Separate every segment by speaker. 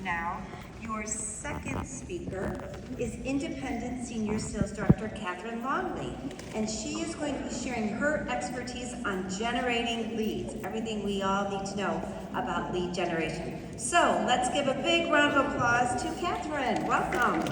Speaker 1: now. Your second speaker is Independent Senior Sales Director Catherine Longley, and she is going to be sharing her expertise on generating leads, everything we all need to know about lead generation. So let's give a big round of applause to Catherine. Welcome.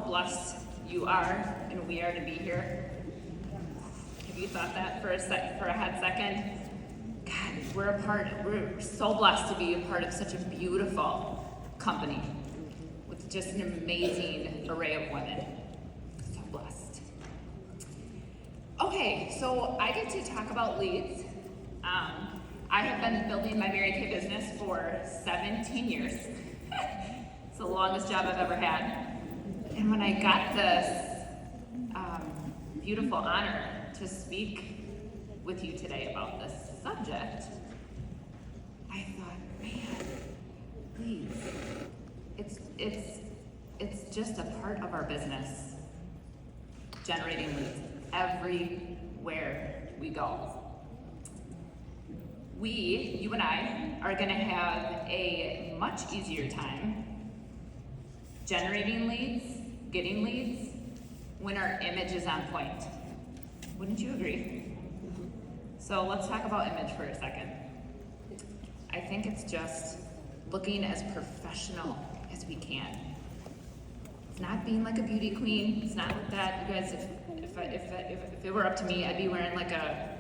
Speaker 2: Blessed you are and we are to be here. Have you thought that for a hot second? God, we're so blessed to be a part of such a beautiful company with just an amazing array of women. So blessed. Okay, so I get to talk about leads. I have been building my Mary Kay business for 17 years. It's the longest job I've ever had. And when I got this beautiful honor to speak with you today about this subject, I thought, man, please, it's just a part of our business, generating leads everywhere we go. You and I, are gonna have a much easier time generating leads, getting leads, when our image is on point. Wouldn't you agree? So let's talk about image for a second. I think it's just looking as professional as we can. It's not being like a beauty queen. It's not like that. You guys, if it were up to me, I'd be wearing like a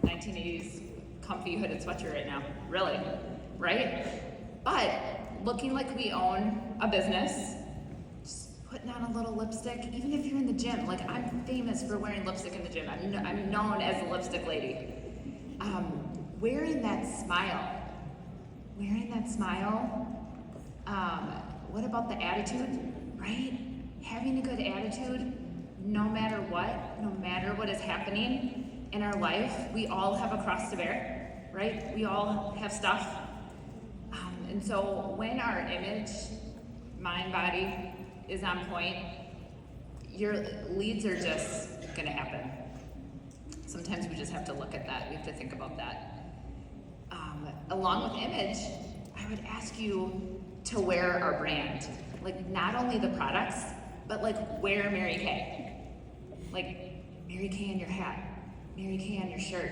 Speaker 2: 1980s comfy hooded sweatshirt right now. Really, right? But looking like we own a business, putting on a little lipstick, even if you're in the gym. Like, I'm famous for wearing lipstick in the gym. I'm known as the lipstick lady. Wearing that smile. What about the attitude, right? Having a good attitude, no matter what is happening in our life, we all have a cross to bear, right? We all have stuff. And so when our image, mind, body, is on point, your leads are just gonna happen. Sometimes we just have to look at that. We have to think about that. Along with image, I would ask you to wear our brand. Like, not only the products, but like wear Mary Kay. Like Mary Kay on your hat, Mary Kay on your shirt,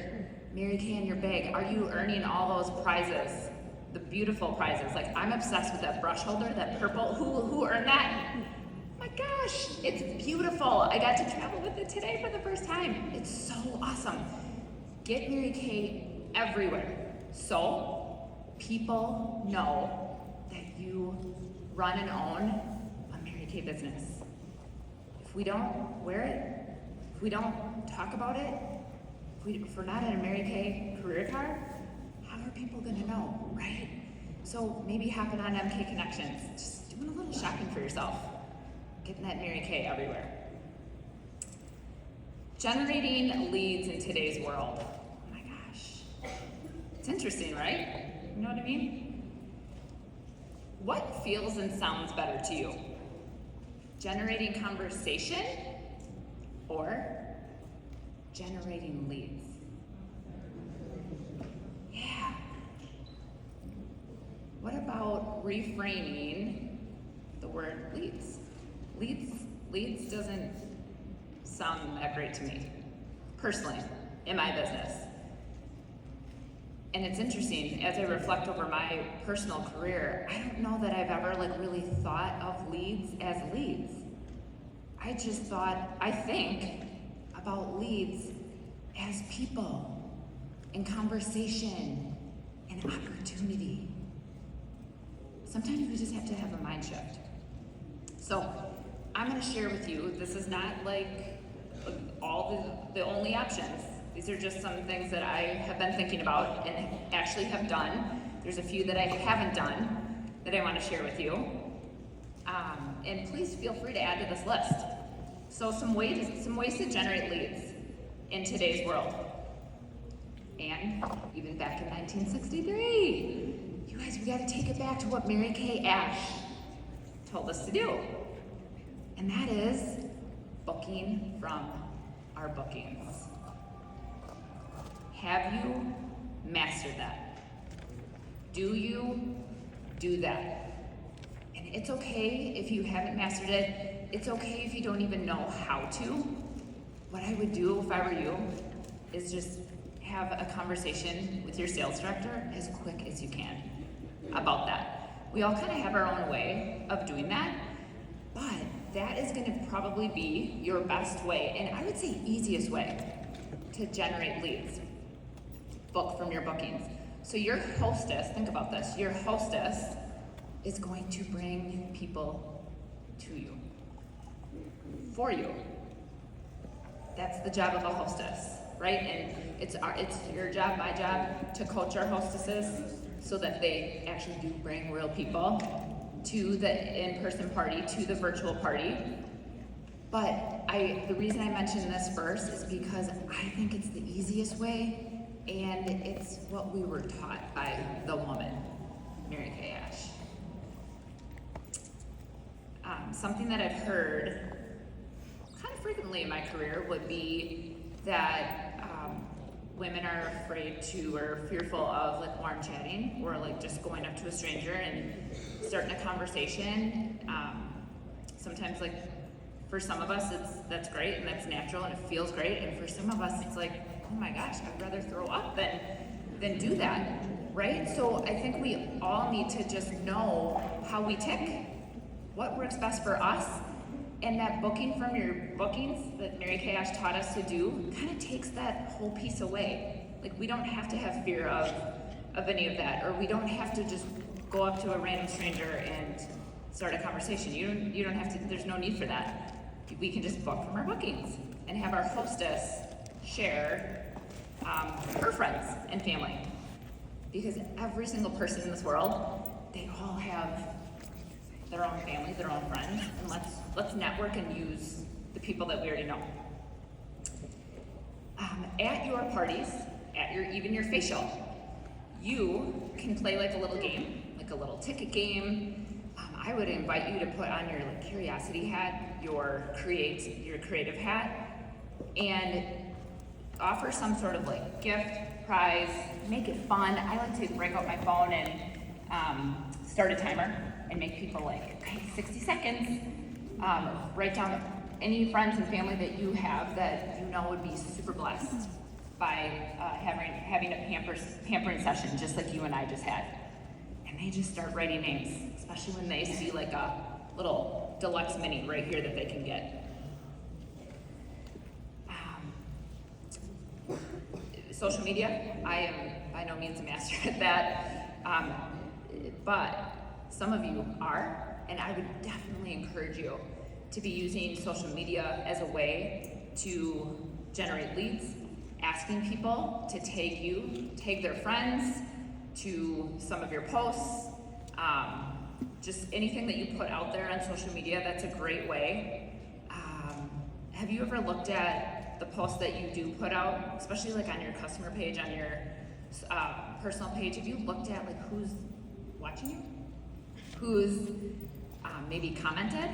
Speaker 2: Mary Kay on your bag. Are you earning all those prizes? The beautiful prizes. Like, I'm obsessed with that brush holder, that purple. Who earned that? My gosh, it's beautiful. I got to travel with it today for the first time. It's so awesome. Get Mary Kay everywhere, so people know that you run and own a Mary Kay business. If we don't wear it, if we don't talk about it, if we're not in a Mary Kay career card, how are people gonna know, right? So maybe hopping on MK Connections, just doing a little shopping for yourself, getting that Mary Kay everywhere. Generating leads in today's world. Oh my gosh. It's interesting, right? You know what I mean? What feels and sounds better to you? Generating conversation or generating leads? Yeah. What about reframing the word leads? Leads doesn't sound that great to me, personally, in my business. And it's interesting, as I reflect over my personal career, I don't know that I've ever really thought of leads as leads. I think about leads as people and conversation and opportunity. Sometimes we just have to have a mind shift. So I'm gonna share with you, this is not like all the only options. These are just some things that I have been thinking about and actually have done. There's a few that I haven't done that I wanna share with you. And please feel free to add to this list. So some ways to generate leads. in today's world. And even back in 1963, you guys, we gotta take it back to what Mary Kay Ash told us to do. And that is booking from our bookings. Have you mastered that? Do you do that? And it's okay if you haven't mastered it. It's okay if you don't even know how to. What I would do if I were you is just have a conversation with your sales director as quick as you can about that. We all kind of have our own way of doing that, but that is gonna probably be your best way, and I would say easiest way to generate leads. Book from your bookings. So your hostess, think about this, your hostess is going to bring people to you, for you. That's the job of a hostess, right? And it's your job, my job, to coach our hostesses so that they actually do bring real people to the in-person party, to the virtual party. But the reason I mention this first is because I think it's the easiest way, and it's what we were taught by the woman, Mary Kay Ash. Something that I've heard kind of frequently in my career would be that women are afraid to or fearful of like warm chatting or like just going up to a stranger and starting a conversation. Sometimes like for some of us that's great and that's natural and it feels great, and for some of us it's like, oh my gosh, I'd rather throw up than do that, right? So I think we all need to just know how we tick, what works best for us, and that booking from your bookings that Mary Kay Ash taught us to do kind of takes that whole piece away. Like we don't have to have fear of any of that, or we don't have to just go up to a random stranger and start a conversation. You don't have to, there's no need for that. We can just book from our bookings and have our hostess share her friends and family. Because every single person in this world, they all have their own family, their own friends, and let's network and use the people that we already know. At your parties, even your facial, you can play like a little game, like a little ticket game. I would invite you to put on your like curiosity hat, your creative hat, and offer some sort of like gift, prize, make it fun. I like to break out my phone and start a timer and make people like, okay, 60 seconds. Write down any friends and family that you have that you know would be super blessed by having a pampering session just like you and I just had. And they just start writing names, especially when they see like a little deluxe mini right here that they can get. Social media, I am by no means a master at that, but some of you are, and I would definitely encourage you to be using social media as a way to generate leads, asking people to tag their friends to some of your posts, just anything that you put out there on social media, that's a great way. Have you ever looked at the posts that you do put out, especially like on your customer page, on your personal page? Have you looked at like who's watching you? Who's maybe commented?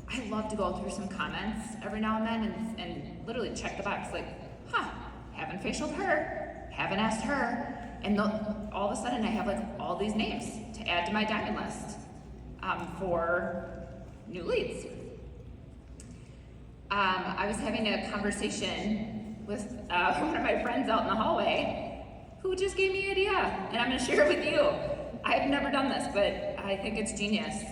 Speaker 2: I love to go through some comments every now and then and literally check the box, like, haven't facialed her, haven't asked her, and all of a sudden I have like all these names to add to my diamond list for new leads. I was having a conversation with one of my friends out in the hallway who just gave me an idea, and I'm gonna share it with you. I've never done this, but I think it's genius.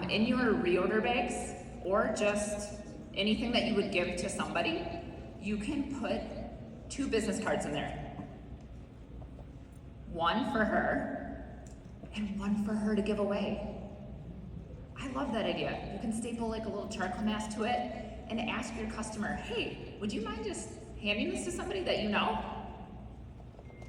Speaker 2: In your reorder bags, or just anything that you would give to somebody, you can put 2 business cards in there. One for her, and one for her to give away. I love that idea. You can staple like a little charcoal mask to it and ask your customer, hey, would you mind just handing this to somebody that you know?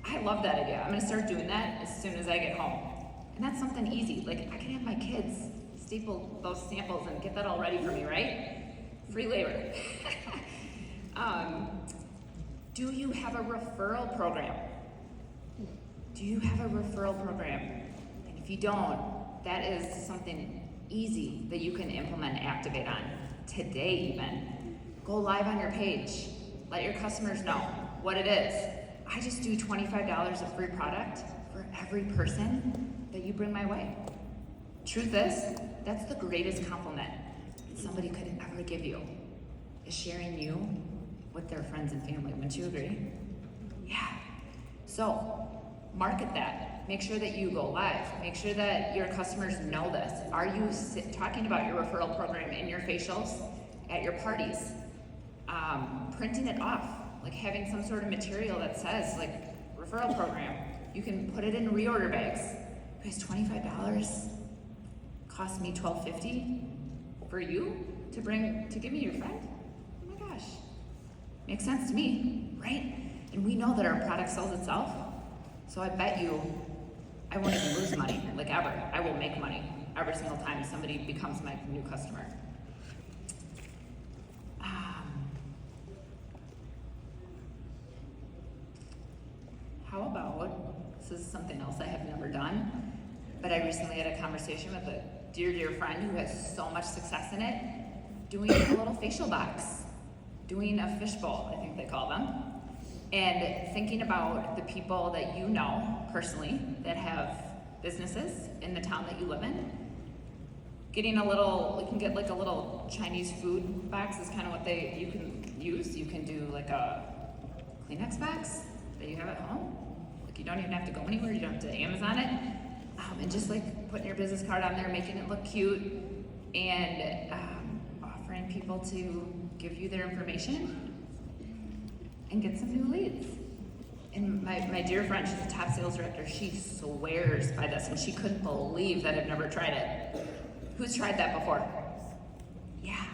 Speaker 2: I love that idea. I'm gonna start doing that as soon as I get home. And that's something easy. Like I can have my kids staple those samples and get that all ready for me, right? Free labor. Do you have a referral program? Do you have a referral program? And if you don't, that is something easy that you can implement and activate on today even. Go live on your page. Let your customers know what it is. I just do $25 of free product for every person that you bring my way. Truth is, that's the greatest compliment somebody could ever give you, is sharing you with their friends and family. Wouldn't you agree? Yeah. So, market that. Make sure that you go live. Make sure that your customers know this. Are you talking about your referral program in your facials, at your parties? Printing it off, like having some sort of material that says, like, referral program. You can put it in reorder bags. Guys, $25 cost me $12.50 for you to give me your friend? Oh my gosh. Makes sense to me, right? And we know that our product sells itself. So I bet you I won't even lose money, like ever. I will make money every single time somebody becomes my new customer. How about, this is something else I have never done, but I recently had a conversation with a dear friend who has so much success in it, doing a little facial box, doing a fishbowl, I think they call them, and thinking about the people that you know personally that have businesses in the town that you live in. Getting a little, you can get like a little Chinese food box is kind of what you can use. You can do like a Kleenex box that you have at home. Like you don't even have to go anywhere, you don't have to Amazon it. And just like putting your business card on there, making it look cute, and offering people to give you their information and get some new leads. And my dear friend, she's a top sales director, she swears by this, and she couldn't believe that I've never tried it. Who's tried that before? Yeah.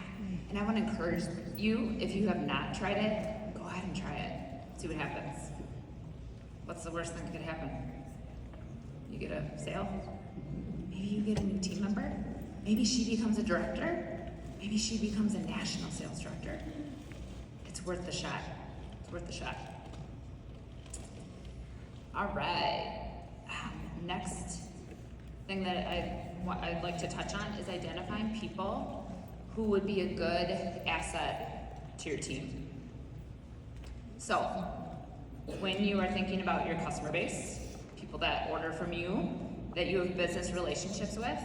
Speaker 2: And I want to encourage you, if you have not tried it, go ahead and try it. See what happens. What's the worst thing that could happen? You get a sale? Maybe you get a new team member? Maybe she becomes a director? Maybe she becomes a national sales director. It's worth the shot. It's worth the shot. All right. Next thing that I'd like to touch on is identifying people who would be a good asset to your team. So, when you are thinking about your customer base, people that order from you, that you have business relationships with,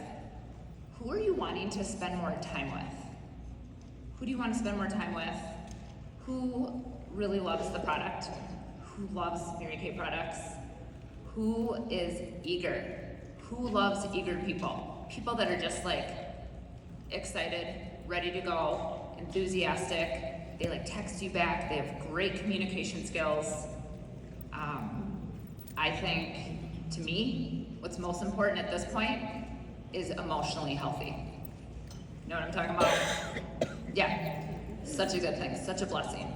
Speaker 2: who are you wanting to spend more time with? Who do you want to spend more time with? Who really loves the product? Who loves Mary Kay products? Who is eager? Who loves eager people? People that are just like excited, ready to go, enthusiastic. They like text you back. They have great communication skills. I think, to me, what's most important at this point is emotionally healthy. You know what I'm talking about? Yeah, such a good thing, such a blessing.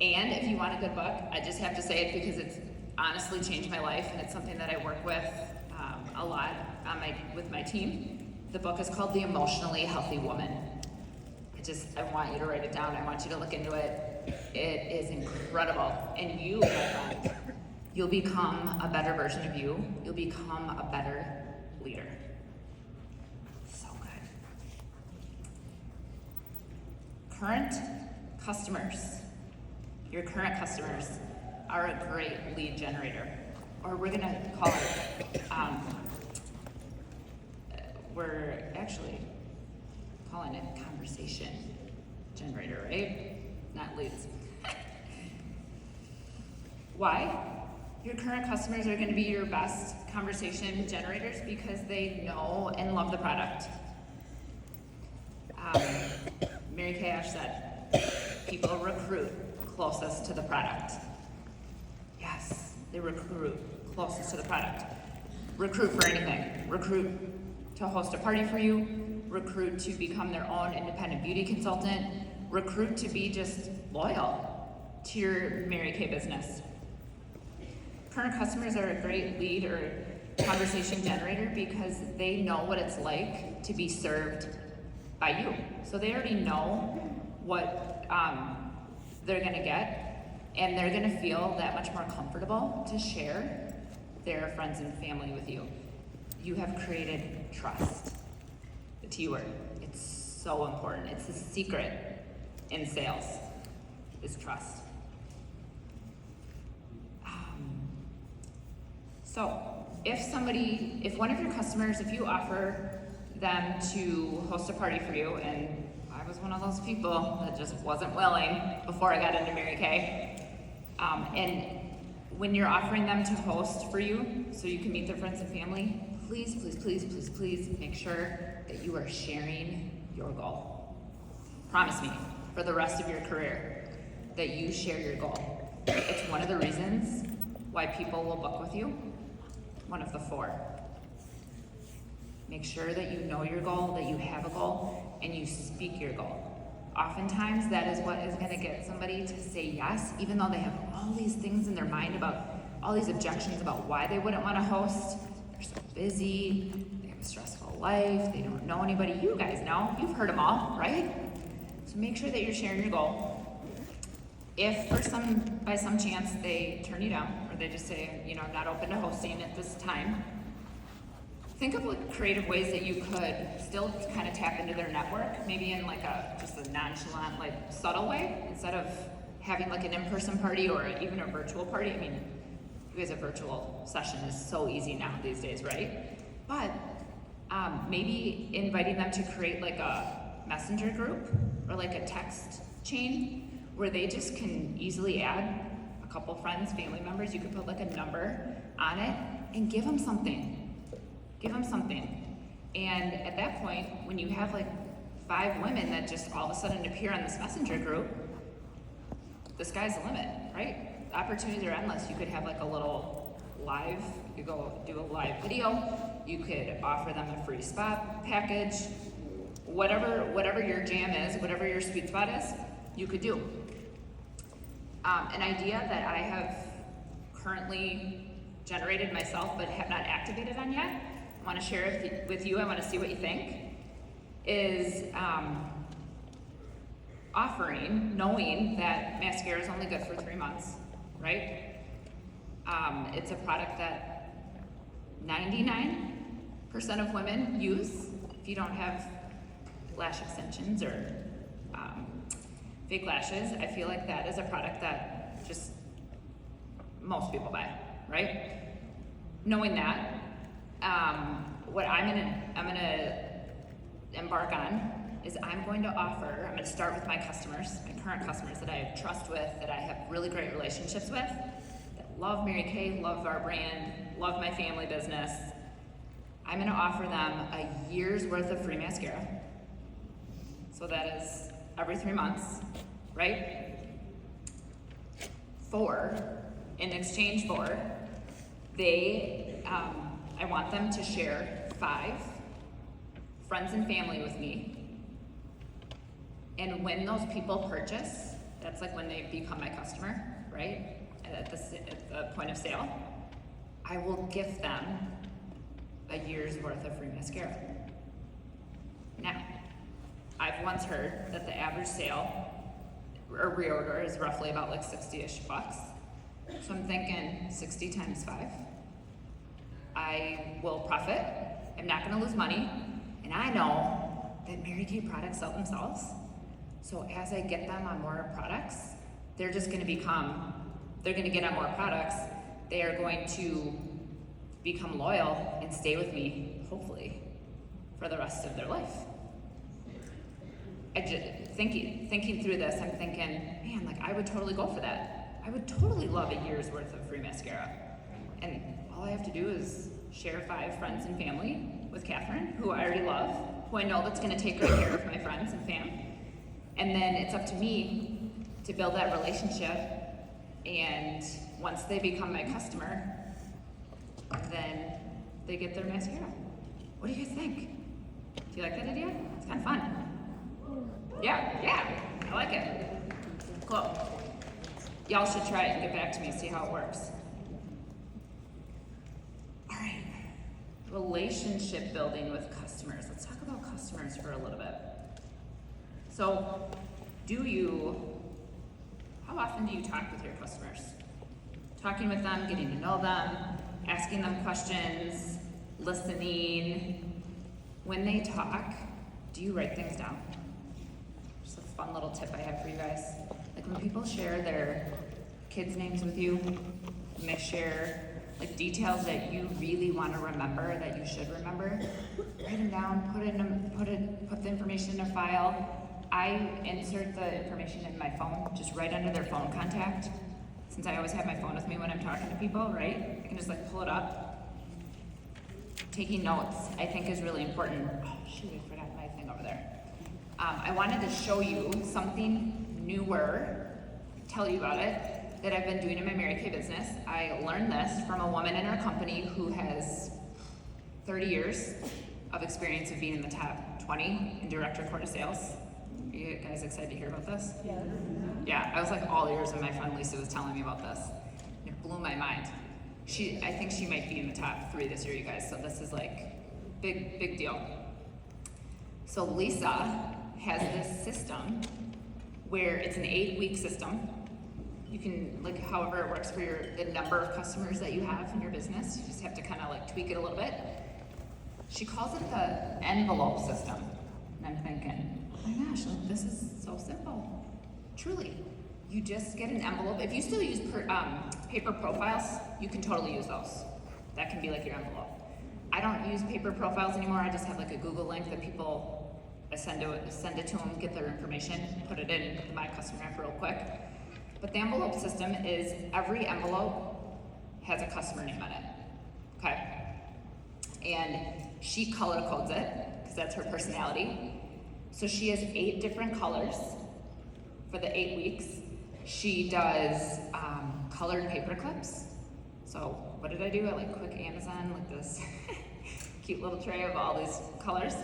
Speaker 2: And if you want a good book, I just have to say it because it's honestly changed my life, and it's something that I work with a lot with my team. The book is called The Emotionally Healthy Woman. I want you to write it down. I want you to look into it. It is incredible. And you, my friend, you'll become a better version of you. You'll become a better leader. So good. Current customers. Your current customers are a great lead generator. Or we're gonna call it, we're actually calling it conversation generator, right? Not leads. Why? Your current customers are going to be your best conversation generators because they know and love the product. Mary Kay Ash said, people recruit closest to the product. Yes, they recruit closest to the product. Recruit for anything. Recruit to host a party for you. Recruit to become their own independent beauty consultant. Recruit to be just loyal to your Mary Kay business. Current customers are a great lead or conversation generator because they know what it's like to be served by you. So they already know what they're gonna get And they're gonna feel that much more comfortable to share their friends and family with you. You have created trust. The T word. It's so important. It's the secret in sales, is trust. So, if one of your customers, if you offer them to host a party for you, and I was one of those people that just wasn't willing before I got into Mary Kay, and when you're offering them to host for you, so you can meet their friends and family, please, please, please, please, please make sure that you are sharing your goal. Promise me, for the rest of your career, that you share your goal. It's one of the reasons why people will book with you. One of the 4. Make sure that you know your goal, that you have a goal, and you speak your goal. Oftentimes, that is what is gonna get somebody to say yes, even though they have all these things in their mind about, all these objections about why they wouldn't wanna host. They're so busy, they have a stressful life, they don't know anybody. You guys know, you've heard them all, right? So make sure that you're sharing your goal. If by some chance they turn you down, or they just say, I'm not open to hosting at this time, think of creative ways that you could still kind of tap into their network, maybe in just a nonchalant, subtle way, instead of having an in-person party or even a virtual party. I mean, you guys, a virtual session is so easy now these days, right? But maybe inviting them to create a messenger group or a text chain where they just can easily add a couple friends, family members. You could put a number on it and give them something. Give them something. And at that point, when you have 5 women that just all of a sudden appear on this messenger group, the sky's the limit, right? The opportunities are endless. You could have a little live, you could go do a live video, you could offer them a free spot package, whatever your jam is, whatever your sweet spot is, you could do. An idea that I have currently generated myself but have not activated on yet, I want to share it with you, I want to see what you think, is offering, knowing that mascara is only good for 3 months, right? It's a product that 99% of women use. If you don't have lash extensions or fake lashes, I feel like that is a product that just most people buy, right? Knowing that, what I'm gonna embark on is I'm going to start with my customers, my current customers that I have trust with, that I have really great relationships with, that love Mary Kay, love our brand, love my family business. I'm gonna offer them a year's worth of free mascara. So that is every 3 months, right? In exchange for, I want them to share 5 friends and family with me. And when those people purchase, that's when they become my customer, right? At the point of sale, I will gift them a year's worth of free mascara. Now, I've once heard that the average sale or reorder is roughly about $60-ish. So I'm thinking 60 times 5. I will profit. I'm not gonna lose money. And I know that Mary Kay products sell themselves. So as I get them on more products, they're gonna get on more products. They are going to become loyal and stay with me, hopefully, for the rest of their life. Thinking through this, I'm thinking, man, I would totally go for that. I would totally love a year's worth of free mascara. And all I have to do is share 5 friends and family with Catherine, who I already love, who I know that's gonna take great care of my friends and fam. And then it's up to me to build that relationship. And once they become my customer, then they get their mascara. What do you guys think? Do you like that idea? It's kind of fun. Yeah, I like it. Cool. Y'all should try it and get back to me, see how it works. All right, relationship building with customers. Let's talk about customers for a little bit. So, how how often do you talk with your customers? Talking with them, getting to know them, asking them questions, listening. When they talk, do you write things down? Just a fun little tip I have for you guys. Like when people share their kids' names with you, when they share like details that you really want to remember, that you should remember, write them down, put the information in a file. I insert the information in my phone, just right under their phone contact. Since I always have my phone with me when I'm talking to people, right? I can just like pull it up. Taking notes, I think, is really important. Oh shoot, I forgot my thing over there. I wanted to show you something newer, tell you about it, that I've been doing in my Mary Kay business. I learned this from a woman in our company who has 30 years of experience of being in the top 20 in direct record sales. Are you guys excited to hear about this? Yeah. Yeah, I was like all ears when my friend Lisa was telling me about this. It blew my mind. I think she might be in the top 3 this year, you guys, so this is like big deal. So Lisa has this system where it's an 8-week system. You can, like, however it works for the number of customers that you have in your business, you just have to kind of like tweak it a little bit. She calls it the envelope system. And I'm thinking, oh my gosh, like, this is so simple. Truly, you just get an envelope. If you still use paper profiles, you can totally use those. That can be like your envelope. I don't use paper profiles anymore. I just have like a Google link that I send it to them, get their information, put it in my customer app real quick. But the envelope system is every envelope has a customer name on it, okay? And she color codes it, because that's her personality. So she has 8 different colors for the 8 weeks. She does colored paper clips. So what did I do? I like quick Amazon, like this cute little tray of all these colors.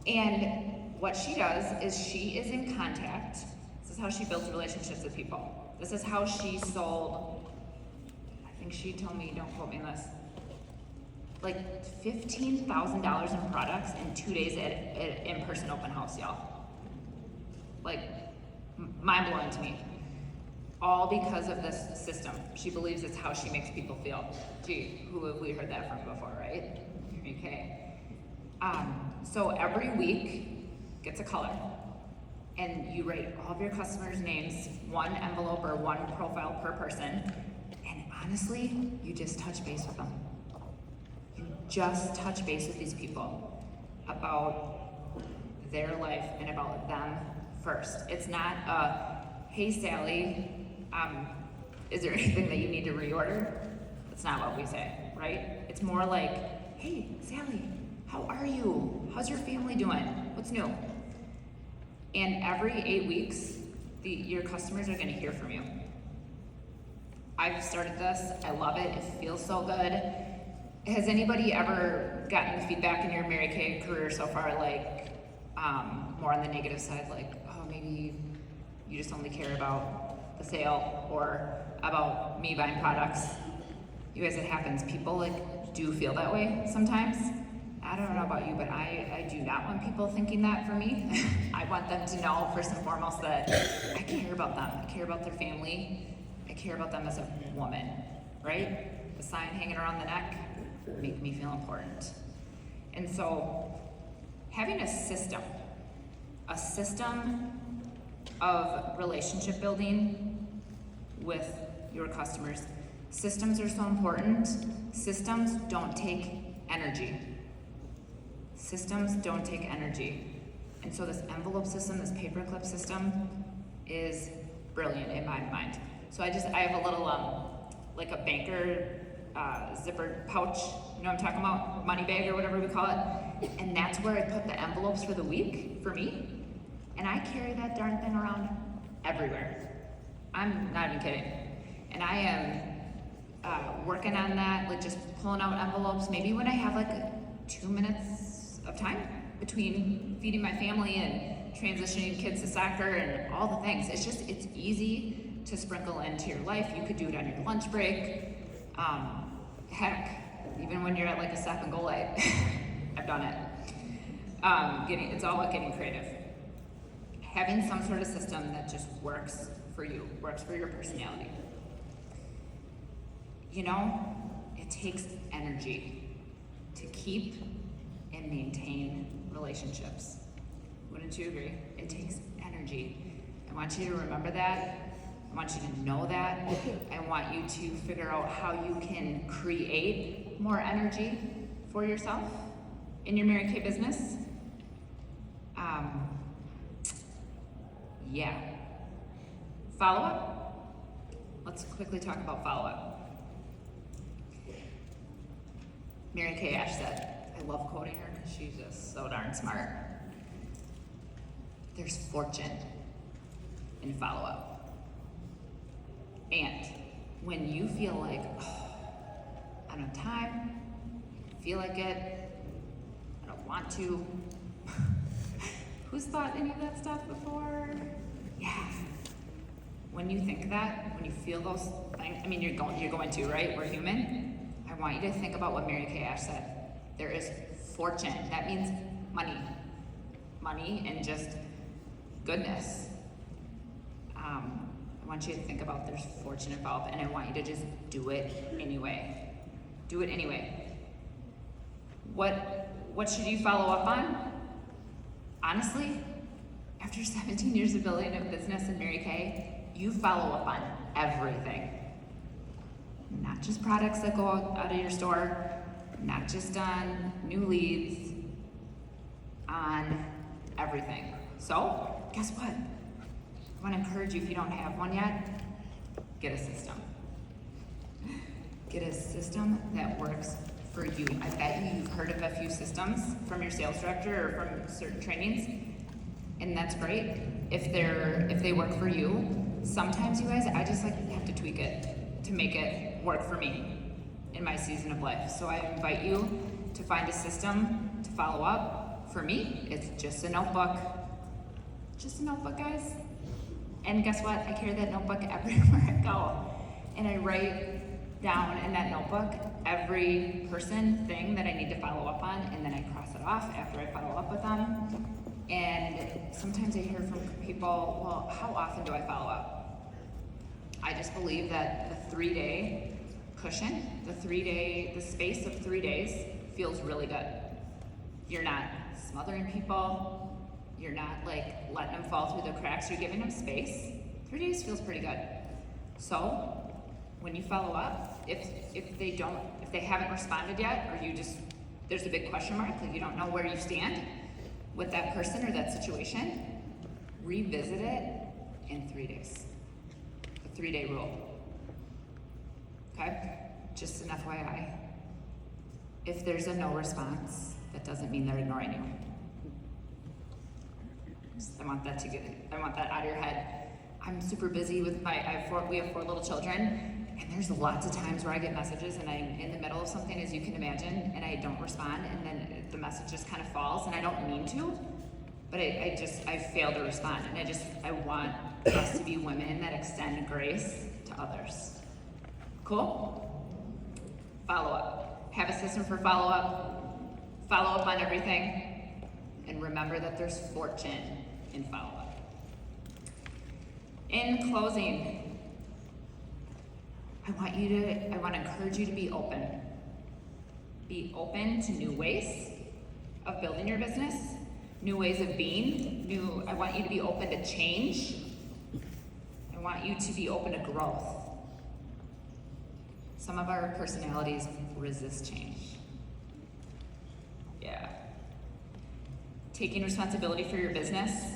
Speaker 2: And what she does is she is in contact. This is how she builds relationships with people. This is how she sold, I think she told me, don't quote me on this, like $15,000 in products in 2 days at in-person open house, y'all. Like, mind-blowing to me. All because of this system. She believes it's how she makes people feel. Gee, who have we heard that from before, right? Okay. So every week gets a color. And you write all of your customers' names, 1 envelope or 1 profile per person. And honestly, you just touch base with them. You just touch base with these people about their life and about them first. It's not hey Sally, is there anything that you need to reorder? That's not what we say, right? It's more like, hey Sally, how are you? How's your family doing? What's new? And every 8 weeks, your customers are gonna hear from you. I've started this, I love it, it feels so good. Has anybody ever gotten feedback in your Mary Kay career so far, like more on the negative side, like, oh, maybe you just only care about the sale or about me buying products? You guys, it happens. People like do feel that way sometimes. I don't know about you, but I do not want people thinking that for me. I want them to know first and foremost that I care about them. I care about their family. I care about them as a woman, right? The sign hanging around the neck make me feel important. And so having a system of relationship building with your customers. Systems are so important. Systems don't take energy. Systems don't take energy. And so this envelope system, this paperclip system is brilliant in my mind. So I have a little, like a banker zippered pouch, you know what I'm talking about? Money bag or whatever we call it. And that's where I put the envelopes for the week for me. And I carry that darn thing around everywhere. I'm not even kidding. And I am working on that, like just pulling out envelopes, maybe when I have like 2 minutes of time between feeding my family and transitioning kids to soccer and all the things. It's easy to sprinkle into your life. You could do it on your lunch break. Heck, even when you're at like a stop and go light, I've done it. It's all about getting creative. Having some sort of system that just works for you, works for your personality. You know, it takes energy to keep and maintain relationships. Wouldn't you agree? It takes energy. I want you to remember that. I want you to know that. I want you to figure out how you can create more energy for yourself in your Mary Kay business. Yeah. Follow up. Let's quickly talk about follow up. Mary Kay Ash said, I love quoting her because she's just so darn smart. There's fortune in follow up. And when you feel like, oh, I don't have time, I feel like it, I don't want to. Who's thought any of that stuff before? Yeah. When you think that, when you feel those things, I mean, you're going to, right? We're human. I want you to think about what Mary Kay Ash said. There is fortune. That means money. Money and just goodness. I want you to think about there's fortune involved, and I want you to just do it anyway. Do it anyway. What should you follow up on? Honestly, after 17 years of building a business in Mary Kay, you follow up on everything. Not just products that go out of your store, not just on new leads, on everything. So, guess what? I want to encourage you, if you don't have one yet, get a system. Get a system that works for you. I bet you've heard of a few systems from your sales director or from certain trainings, and that's great if they work for you. Sometimes, you guys, I just have to tweak it to make it work for me in my season of life. So I invite you to find a system to follow up. For me, it's just a notebook. Just a notebook, guys. And guess what? I carry that notebook everywhere I go. And I write down in that notebook every thing that I need to follow up on, and then I cross it off after I follow up with them. And sometimes I hear from people, well, how often do I follow up? I just believe that the 3-day cushion, the space of 3 days feels really good. You're not smothering people. You're not letting them fall through the cracks. You're giving them space. 3 days feels pretty good. So when you follow up, if they haven't responded yet, or there's a big question mark, like you don't know where you stand with that person or that situation, revisit it in 3 days. The 3-day rule. Okay? Just an FYI. If there's a no response, that doesn't mean they're ignoring you. I want that out of your head. I'm super busy with we have 4 little children, and there's lots of times where I get messages and I'm in the middle of something, as you can imagine, and I don't respond, and then the message just kind of falls, and I don't mean to, but I fail to respond, and I want us to be women that extend grace to others. Cool? Follow up. Have a system for follow up. Follow up on everything, and remember that there's fortune in follow up. In closing, I want to encourage you to be open. Be open to new ways of building your business, new ways of being, I want you to be open to change. I want you to be open to growth. Some of our personalities resist change. Yeah. Taking responsibility for your business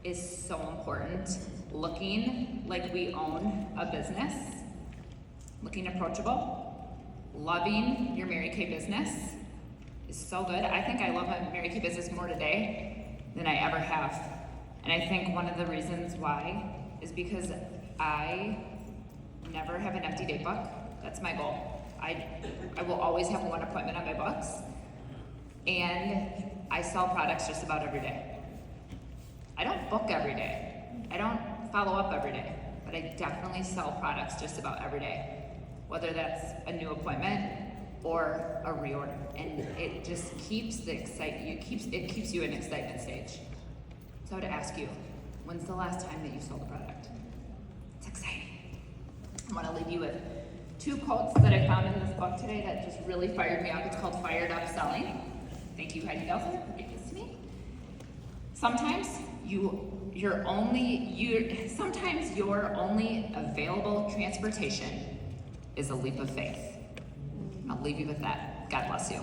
Speaker 2: is so important. Looking like we own a business, looking approachable, loving your Mary Kay business is so good. I think I love my Mary Kay business more today than I ever have. And I think one of the reasons why is because I never have an empty date book. That's my goal. I will always have one appointment on my books, and I sell products just about every day. I don't book every day. I don't follow up every day, but I definitely sell products just about every day, whether that's a new appointment or a reorder. And it just keeps it keeps you in excitement stage. So I would ask you, when's the last time that you sold a product? I want to leave you with 2 quotes that I found in this book today that just really fired me up. It's called Fired Up Selling. Thank you, Heidi Gelser, for giving this to me. Sometimes your only available transportation is a leap of faith. I'll leave you with that. God bless you.